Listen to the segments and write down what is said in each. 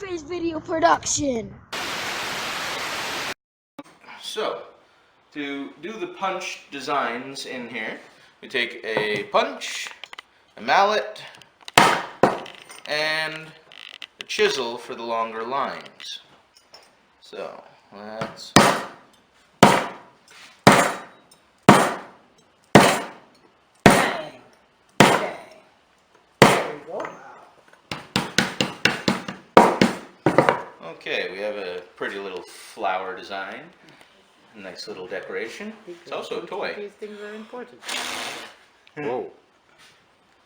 Two-Phase Video Production. So, to do the punch designs in here, we take a punch, a mallet, and a chisel for the longer lines. So, let's... Bang. Bang. There we go. Okay, we have a pretty little flower design. A nice little decoration. It's also a toy. These things are important. Whoa.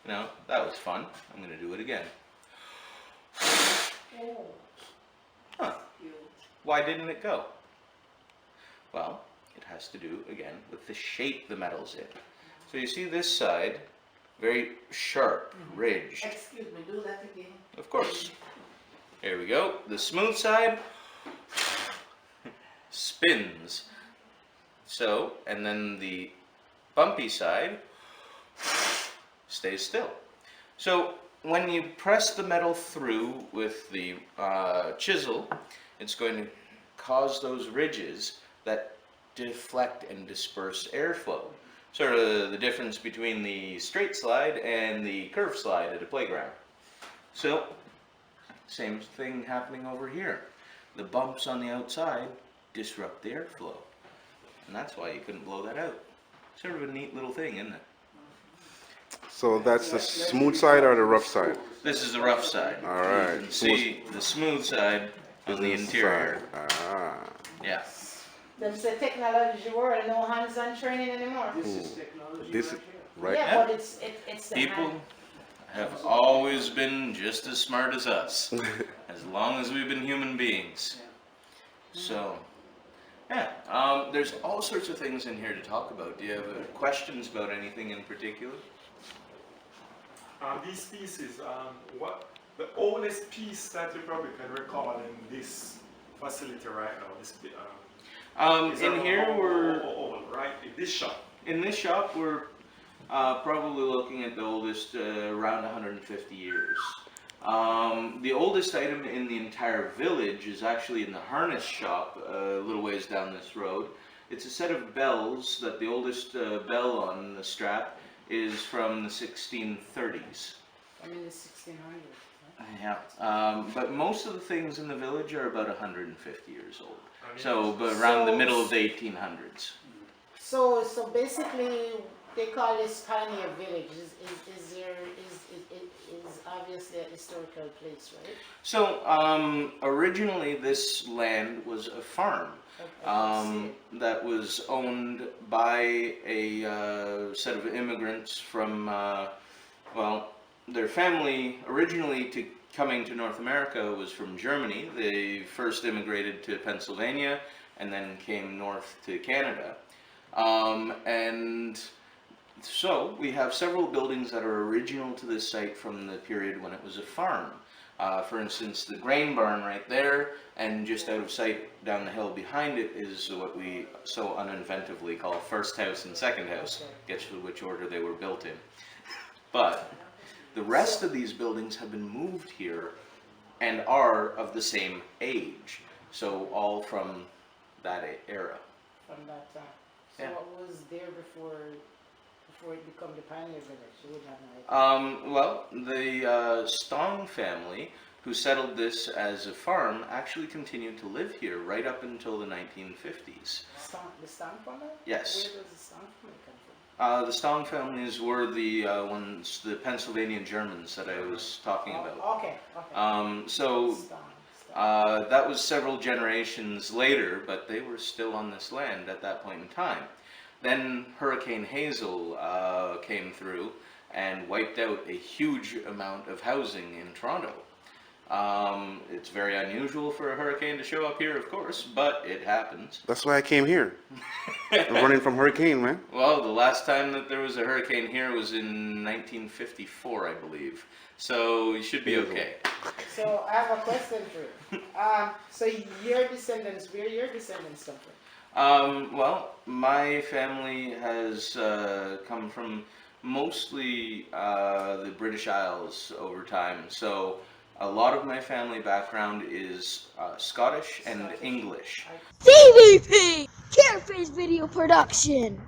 No, that was fun. I'm going to do it again. Huh. Why didn't it go? Well, it has to do, again, with the shape the metal's in. So you see this side, very sharp, ridged. Excuse me, do that again. Of course. Here we go. The smooth side spins. So, and then the bumpy side stays still. So, when you press the metal through with the chisel, it's going to cause those ridges that deflect and disperse airflow. Sort of the difference between the straight slide and the curved slide at a playground. So, same thing happening over here. The bumps on the outside disrupt the airflow. And that's why you couldn't blow that out. Sort of a neat little thing, isn't it? So that's the smooth side or the rough side? This is the rough side. All right. You can see the smooth side on the interior. Ah. Yeah. Them say technology world, no hands-on training anymore. This is right. Yeah, Yeah. but it's the People hand. have always been just as smart as us, as long as we've been human beings. So, yeah, there's all sorts of things in here to talk about. Do you have questions about anything in particular? These pieces, what the oldest piece that you probably can recall in this facility right now? In here we're old, right? In this shop. in this shop we're probably looking at the oldest around 150 years. The oldest item in the entire village is actually in the harness shop a little ways down this road. It's a set of bells that the oldest bell on the strap is from the 1630s. I mean the 1600s. Yeah, but most of the things in the village are about 150 years old. So, but around the middle of the 1800s. So basically, they call this pioneer village. Is obviously a historical place, right? So, originally this land was a farm that was owned by a set of immigrants from, well, their family originally coming to North America was from Germany. They first immigrated to Pennsylvania and then came north to Canada. And so we have several buildings that are original to this site from the period when it was a farm. For instance, the grain barn right there, and just out of sight down the hill behind it is what we so uninventively call first house and second house. Guess which order they were built in. But the rest of these buildings have been moved here and are of the same age. So all from that era. From that time. So Yeah. what was there before it became the pioneer village? You would have no idea. Well, the Stong family, who settled this as a farm, actually continued to live here right up until the 1950s. The Stone family? Yes. Where does the Stone family come from? The Stong families were the ones, the Pennsylvania Germans that I was talking about. Okay. Okay. So Stone. that was several generations later, but they were still on this land at that point in time. Then Hurricane Hazel came through and wiped out a huge amount of housing in Toronto. It's very unusual for a hurricane to show up here, of course, but it happens. That's why I came here. I'm running from hurricane, man. Well, the last time that there was a hurricane here was in 1954, I believe. So you should be okay. So I have a question for you. So your descendants, where your descendants come from? Well, my family has come from mostly the British Isles over time. So A lot of my family background is Scottish and English. CVP! Carefree Video Production.